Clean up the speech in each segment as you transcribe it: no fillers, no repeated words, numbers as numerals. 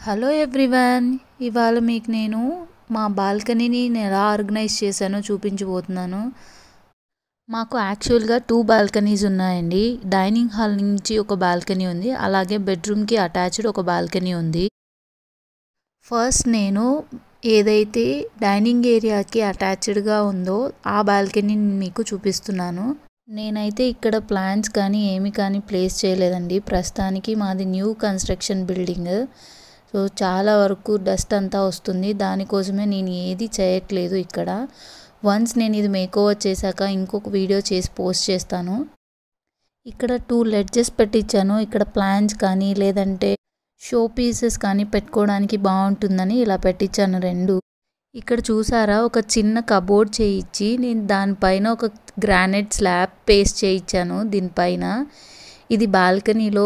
Hello everyone, ఇవాళ మీకు నేను మా బాల్కనీని ఎలా ఆర్గనైజ్ చేశానో చూపించబోతున్నాను. మాకు యాక్చువల్గా 2 బాల్కనీస్ ఉన్నాయండి. డైనింగ్ హాల్ నుంచి ఒక బాల్కనీ ఉంది, అలాగే బెడ్రూమ్కి అటాచ్డ్ ఒక బాల్కనీ ఉంది. ఫస్ట్ నేను ఏదైతే డైనింగ్ ఏరియాకి అటాచ్డ్గా ఉందో ఆ బాల్కనీని మీకు చూపిస్తున్నాను. నేనైతే ఇక్కడ ప్లాంట్స్ కానీ ఏమి కానీ ప్లేస్ చేయలేదండి. ప్రస్తుతానికి మాది న్యూ కన్స్ట్రక్షన్ బిల్డింగ్, సో చాలా వరకు డస్ట్ అంతా వస్తుంది. దానికోసమే నేను ఏది చేయట్లేదు ఇక్కడ. వన్స్ నేను ఇది మేకోవర్ చేశాక ఇంకొక వీడియో చేసి పోస్ట్ చేస్తాను. ఇక్కడ 2 లెడ్జెస్ పెట్టించాను. ఇక్కడ ప్లాంట్స్ కానీ లేదంటే షో పీసెస్ కానీ పెట్టుకోవడానికి బాగుంటుందని ఇలా పెట్టించాను 2. ఇక్కడ చూసారా, ఒక చిన్న కబోర్డ్ చేయించి నేను దానిపైన ఒక గ్రానైట్ స్లాబ్ పేస్ట్ చేయించాను దీనిపైన. ఇది బాల్కనీలో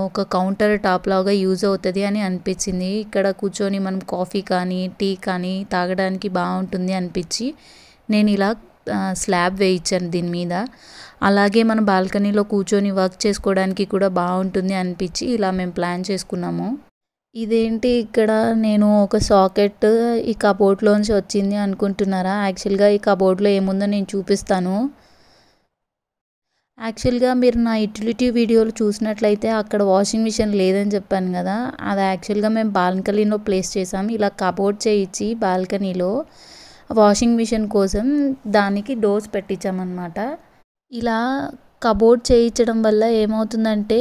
ఒక కౌంటర్ టాప్ లాగా యూజ్ అవుతుంది అని అనిపించింది. ఇక్కడ కూర్చొని మనం కాఫీ కానీ టీ కానీ తాగడానికి బాగుంటుంది అనిపించి నేను ఇలా స్లాబ్ వేయించాను దీని మీద. అలాగే మన బాల్కనీలో కూర్చొని వర్క్ చేసుకోవడానికి కూడా బాగుంటుంది అనిపించి ఇలా మేము ప్లాన్ చేసుకున్నాము. ఇదేంటి ఇక్కడ నేను ఒక సాకెట్ ఈ కబోర్డ్లోంచి వచ్చింది అనుకుంటున్నారా? యాక్చువల్గా ఈ కబోర్డ్లో ఏముందో నేను చూపిస్తాను. యాక్చువల్గా మీరు నా యూటిలిటీ వీడియోలు చూసినట్లయితే అక్కడ వాషింగ్ మిషన్ లేదని చెప్పాను కదా, అది యాక్చువల్గా మేము బాల్కనీలో ప్లేస్ చేసాం. ఇలా కబోర్డ్ చేయించి బాల్కనీలో వాషింగ్ మిషన్ కోసం దానికి డోర్స్ పెట్టించామన్నమాట. ఇలా కబోర్డ్ చేయించడం వల్ల ఏమవుతుందంటే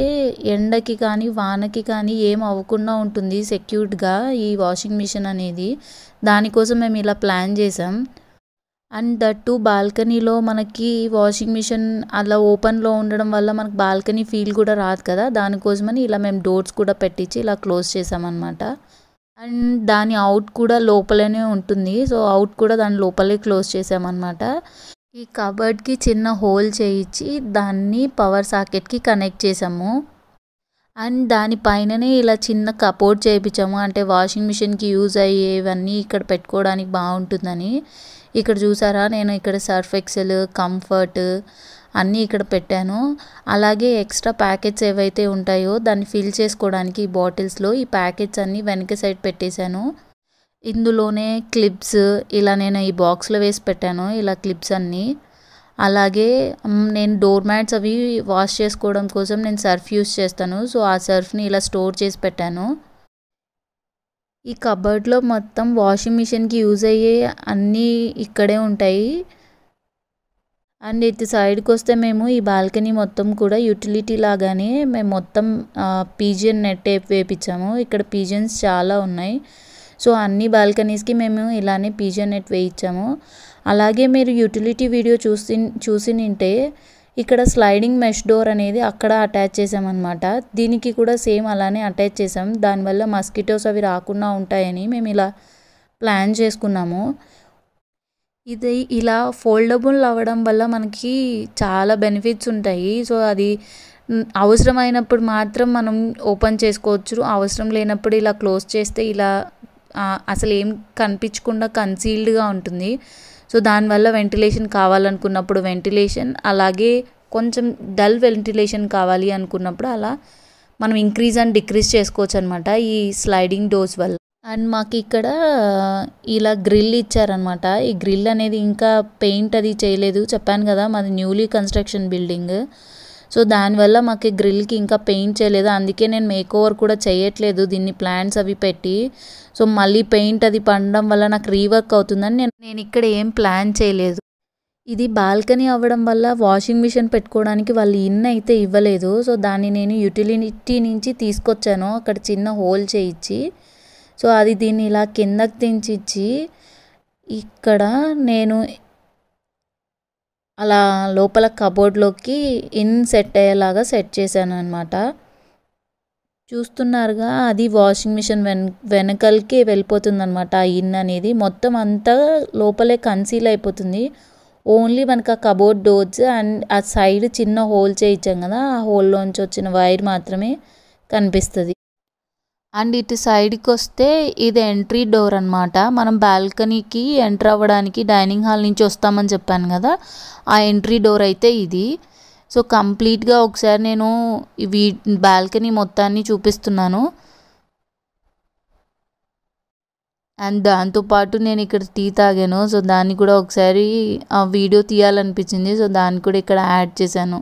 ఎండకి కానీ వానకి కానీ ఏం అవ్వకుండా ఉంటుంది సెక్యూర్డ్గా ఈ వాషింగ్ మిషన్ అనేది. దానికోసం మేము ఇలా ప్లాన్ చేసాం. అండ్ దట్టు బాల్కనీలో మనకి వాషింగ్ మిషన్ అలా ఓపెన్లో ఉండడం వల్ల మనకు బాల్కనీ ఫీల్ కూడా రాదు కదా, దానికోసమని ఇలా మేము డోర్స్ కూడా పెట్టించి ఇలా క్లోజ్ చేసామన్నమాట. అండ్ దాని అవుట్ కూడా లోపలనే ఉంటుంది, సో అవుట్ కూడా దాని లోపలే క్లోజ్ చేసామన్నమాట. ఈ కబర్డ్కి చిన్న హోల్ చేయించి దాన్ని పవర్ సాకెట్కి కనెక్ట్ చేసాము. అండ్ దానిపైననే ఇలా చిన్న కబోర్డ్ చేయించాము, అంటే వాషింగ్ మిషన్కి యూజ్ అయ్యేవన్నీ ఇక్కడ పెట్టుకోవడానికి బాగుంటుందని. ఇక్కడ చూసారా, నేను ఇక్కడ సర్ఫ్ ఎక్సెల్, కంఫర్ట్ అన్నీ ఇక్కడ పెట్టాను. అలాగే ఎక్స్ట్రా ప్యాకెట్స్ ఏవైతే ఉంటాయో దాన్ని ఫిల్ చేసుకోవడానికి ఈ బాటిల్స్లో ఈ ప్యాకెట్స్ అన్నీ వెనక సైడ్ పెట్టేశాను. ఇందులోనే క్లిప్స్ ఇలా నేను ఈ బాక్స్లో వేసి పెట్టాను, ఇలా క్లిప్స్ అన్నీ. అలాగే నేను డోర్ మ్యాట్స్ అవి వాష్ చేసుకోవడం కోసం నేను సర్ఫ్ యూస్ చేస్తాను, సో ఆ సర్ఫ్ని ఇలా స్టోర్ చేసి పెట్టాను. ఈ కబర్డ్లో మొత్తం వాషింగ్ మిషన్కి యూజ్ అయ్యే అన్నీ ఇక్కడే ఉంటాయి. అండ్ ఇటు సైడ్కి వస్తే మేము ఈ బాల్కనీ మొత్తం కూడా యూటిలిటీ లాగానే మేము మొత్తం పీజియన్ నెట్ టేప్ వేయించాము. ఇక్కడ పీజియన్స్ చాలా ఉన్నాయి, సో అన్ని బాల్కనీస్కి మేము ఇలానే పీజియన్ నెట్ వేయించాము. అలాగే మీరు యూటిలిటీ వీడియో చూసి నింటే ఇక్కడ స్లైడింగ్ మెష్ డోర్ అనేది అక్కడ అటాచ్ చేసామన్నమాట. దీనికి కూడా సేమ్ అలానే అటాచ్ చేసాం. దానివల్ల మస్కిటోస్ అవి రాకుండా ఉంటాయని మేము ఇలా ప్లాన్ చేసుకున్నాము. ఇది ఇలా ఫోల్డబుల్ అవ్వడం వల్ల మనకి చాలా బెనిఫిట్స్ ఉంటాయి. సో అది అవసరమైనప్పుడు మాత్రం మనం ఓపెన్ చేసుకోవచ్చు, అవసరం లేనప్పుడు ఇలా క్లోజ్ చేస్తే ఇలా అసలు ఏం కనిపించకుండా కన్సీల్డ్గా ఉంటుంది. సో దానివల్ల వెంటిలేషన్ కావాలనుకున్నప్పుడు వెంటిలేషన్, అలాగే కొంచెం డల్ వెంటిలేషన్ కావాలి అనుకున్నప్పుడు అలా మనం ఇంక్రీజ్ అండ్ డిక్రీజ్ చేసుకోవచ్చు అనమాట ఈ స్లైడింగ్ డోర్స్ వల్ల. అండ్ మాకు ఇక్కడ ఇలా గ్రిల్ ఇచ్చారనమాట. ఈ గ్రిల్ అనేది ఇంకా పెయింట్ అది చేయలేదు, చెప్పాను కదా మాది న్యూలీ కన్స్ట్రక్షన్ బిల్డింగ్, సో దానివల్ల మాకు గ్రిల్కి ఇంకా పెయింట్ చేయలేదు. అందుకే నేను మేకోవర్ కూడా చేయట్లేదు దీన్ని ప్లాంట్స్ అవి పెట్టి. సో మళ్ళీ పెయింట్ అది పడడం వల్ల నాకు రీవర్క్ అవుతుందని నేను ఇక్కడ ఏం ప్లాన్ చేయలేదు. ఇది బాల్కనీ అవ్వడం వల్ల వాషింగ్ మిషన్ పెట్టుకోవడానికి వాళ్ళు అయితే ఇవ్వలేదు, సో దాన్ని నేను యూటిలిటీ నుంచి తీసుకొచ్చాను అక్కడ చిన్న హోల్ చేయించి. సో అది దీన్ని ఇలా కిందకి దించి ఇక్కడ నేను అలా లోపల కబోర్డ్లోకి సెట్ అయ్యేలాగా సెట్ చేశాను అనమాట. చూస్తున్నారుగా, అది వాషింగ్ మిషన్ వెనకలకి వెళ్ళిపోతుంది అనమాట. ఆ అనేది మొత్తం అంతా లోపలే కన్సీల్ అయిపోతుంది. ఓన్లీ మనకు ఆ కబోర్డ్ డోర్స్ అండ్ ఆ సైడ్ చిన్న హోల్ చేయించాం కదా, ఆ హోల్లోంచి వచ్చిన వైర్ మాత్రమే కనిపిస్తుంది. అండ్ ఇటు సైడ్కి వస్తే ఇది ఎంట్రీ డోర్ అనమాట. మనం బాల్కనీకి ఎంటర్ అవ్వడానికి డైనింగ్ హాల్ నుంచి వస్తామని చెప్పాను కదా, ఆ ఎంట్రీ డోర్ అయితే ఇది. సో కంప్లీట్గా ఒకసారి నేను బాల్కనీ మొత్తాన్ని చూపిస్తున్నాను. అండ్ దాంతో పాటు నేను ఇక్కడ టీ తాగాను. సో దాన్ని కూడా ఒకసారి ఆ వీడియో తీయాలనిపించింది. సో దాన్ని కూడా ఇక్కడ యాడ్ చేశాను.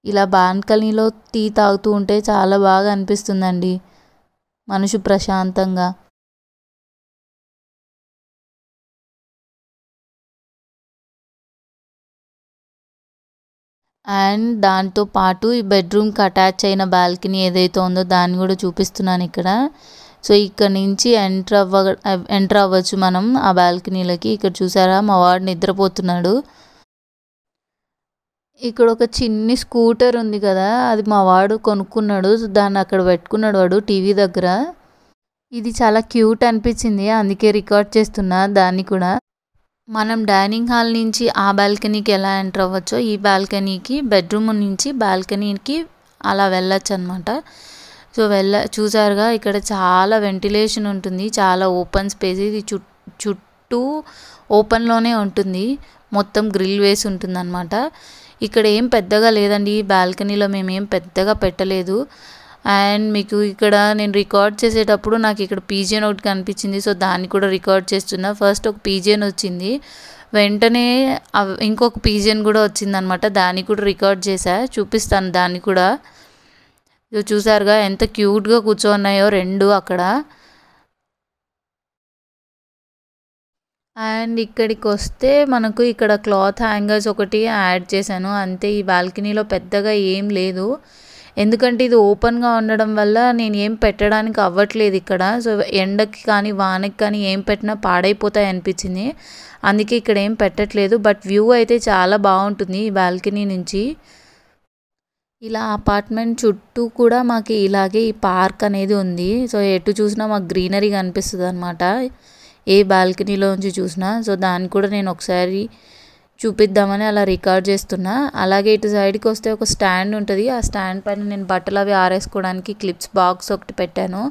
ఇలా బాల్కనీలో టీ తాగుతూ ఉంటే చాలా బాగా అనిపిస్తుందండి, మనసు ప్రశాంతంగా. అండ్ దాంతో పాటు ఈ బెడ్రూమ్కి అటాచ్ అయిన బాల్కనీ ఏదైతే ఉందో దాన్ని కూడా చూపిస్తున్నాను ఇక్కడ. సో ఇక్కడ నుంచి ఎంటర్ అవ్వచ్చు మనం ఆ బాల్కనీలకి. ఇక్కడ చూసారా మా వాడు నిద్రపోతున్నాడు. ఇక్కడ ఒక చిన్ని స్కూటర్ ఉంది కదా, అది మా వాడు కొనుక్కున్నాడు. దాన్ని అక్కడ పెట్టుకున్నాడు వాడు టీవీ దగ్గర. ఇది చాలా క్యూట్ అనిపించింది, అందుకే రికార్డ్ చేస్తున్నా దాన్ని కూడా. మనం డైనింగ్ హాల్ నుంచి ఆ బాల్కనీకి ఎలా ఎంటర్ అవ్వచ్చో ఈ బాల్కనీకి బెడ్రూమ్ నుంచి బాల్కనీకి అలా వెళ్ళొచ్చు అనమాట. సో చూసారుగా ఇక్కడ చాలా వెంటిలేషన్ ఉంటుంది, చాలా ఓపెన్ స్పేస్. ఇది చుట్టూ ఓపెన్లోనే ఉంటుంది, మొత్తం గ్రిల్ వేసి ఉంటుంది అనమాట. ఇక్కడ ఏం పెద్దగా లేదండి, ఈ బాల్కనీలో మేమేం పెద్దగా పెట్టలేదు. అండ్ మీకు ఇక్కడ నేను రికార్డ్ చేసేటప్పుడు నాకు ఇక్కడ పీజియన్ ఒకటి కనిపించింది. సో దాన్ని కూడా రికార్డ్ చేస్తున్నా. ఫస్ట్ ఒక పీజియన్ వచ్చింది, వెంటనే ఇంకొక పీజియన్ కూడా వచ్చిందనమాట. దాన్ని కూడా రికార్డ్ చేశా, చూపిస్తాను దాన్ని కూడా. చూసారుగా ఎంత క్యూట్గా కూర్చోన్నాయో రెండు అక్కడ. అండ్ ఇక్కడికి వస్తే మనకు ఇక్కడ క్లాత్ హ్యాంగర్స్ ఒకటి యాడ్ చేశాను అంతే. ఈ బాల్కనీలో పెద్దగా ఏం లేదు, ఎందుకంటే ఇది ఓపెన్గా ఉండడం వల్ల నేను ఏం పెట్టడానికి అవ్వట్లేదు ఇక్కడ. సో ఎండకి కానీ వానకి కానీ ఏం పెట్టినా పాడైపోతాయి అనిపించింది, అందుకే ఇక్కడ ఏం పెట్టట్లేదు. బట్ వ్యూ అయితే చాలా బాగుంటుంది ఈ బాల్కనీ నుంచి. ఇలా అపార్ట్మెంట్ చుట్టూ కూడా మాకు ఇలాగే ఈ పార్క్ అనేది ఉంది. సో ఎటు చూసినా మాకు గ్రీనరీ కనిపిస్తుంది అనమాట, ఏ బాల్కనీలో నుంచి చూసినా. సో దాన్ని కూడా నేను ఒకసారి చూపిద్దామని అలా రికార్డ్ చేస్తున్నా. అలాగే ఇటు సైడ్కి వస్తే ఒక స్టాండ్ ఉంటుంది, ఆ స్టాండ్ పైన నేను బట్టలు అవి ఆరేసుకోవడానికి క్లిప్స్ బాక్స్ ఒకటి పెట్టాను.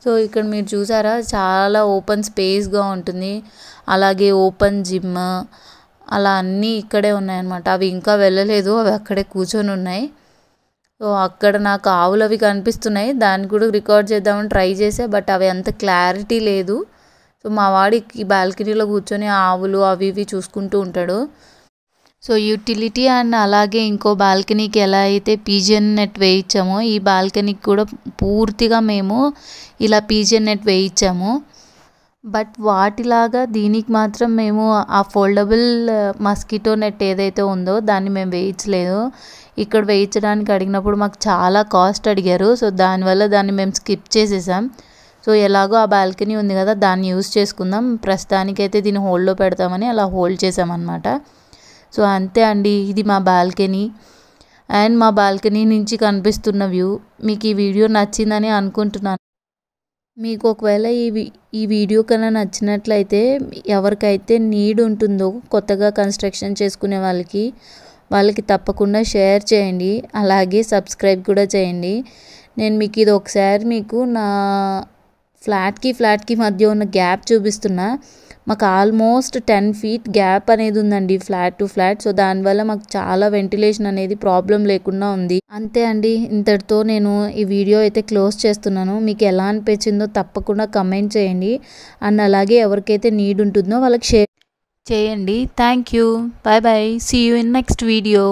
సో ఇక్కడ మీరు చూసారా చాలా ఓపెన్ స్పేస్గా ఉంటుంది. అలాగే ఓపెన్ జిమ్ అలా అన్నీ ఇక్కడే ఉన్నాయన్నమాట. అవి ఇంకా వెళ్ళలేదు, అవి అక్కడే కూర్చొని ఉన్నాయి. సో అక్కడ నాకు ఆవులు అవి కనిపిస్తున్నాయి, దాన్ని కూడా రికార్డ్ చేద్దామని ట్రై చేసా, బట్ అవి అంత క్లారిటీ లేదు. సో మా వాడికి బాల్కనీలో కూర్చొని ఆవులు అవి ఇవి చూసుకుంటూ ఉంటాడు. సో యూటిలిటీ అండ్ అలాగే ఇంకో బాల్కనీకి ఎలా అయితే పీజియన్ నెట్ వేయించామో ఈ బాల్కనీకి కూడా పూర్తిగా మేము ఇలా పీజియన్ నెట్ వేయించాము. బట్ వాటిలాగా దీనికి మాత్రం మేము ఆ ఫోల్డబుల్ మస్కిటో నెట్ ఏదైతే ఉందో దాన్ని మేము వేయించలేదు. ఇక్కడ వేయించడానికి అడిగినప్పుడు మాకు చాలా కాస్ట్ అడిగారు. సో దానివల్ల దాన్ని మేము స్కిప్ చేసేసాం. సో ఎలాగో ఆ బాల్కనీ ఉంది కదా, దాన్ని యూజ్ చేసుకుందాం, ప్రస్తుతానికైతే దీన్ని హోల్డ్లో పెడతామని అలా హోల్డ్ చేసామన్నమాట. సో అంతే అండి, ఇది మా బాల్కనీ అండ్ మా బాల్కనీ నుంచి కనిపిస్తున్న వ్యూ. మీకు ఈ వీడియో నచ్చిందని అనుకుంటున్నాను. మీకు ఒకవేళ ఈ వీడియో కన్నా నచ్చినట్లయితే ఎవరికైతే నీడ్ ఉంటుందో కొత్తగా కన్స్ట్రక్షన్ చేసుకునే వాళ్ళకి తప్పకుండా షేర్ చేయండి, అలాగే సబ్స్క్రైబ్ కూడా చేయండి. నేను మీకు ఇది ఒకసారి మీకు నా ఫ్లాట్కి మధ్య ఉన్న గ్యాప్ చూపిస్తున్నా. మాకు ఆల్మోస్ట్ 10 feet గ్యాప్ అనేది ఉందండి ఫ్లాట్ టు ఫ్లాట్. సో దానివల్ల మాకు చాలా వెంటిలేషన్ అనేది ప్రాబ్లం లేకుండా ఉంది. అంతే అండి, ఇంతటితో నేను ఈ వీడియో అయితే క్లోజ్ చేస్తున్నాను. మీకు ఎలా అనిపించిందో తప్పకుండా కమెంట్ చేయండి. అండ్ అలాగే ఎవరికైతే నీడ్ ఉంటుందో వాళ్ళకి షేర్ చేయండి. Thank you, bye bye, see you in next video.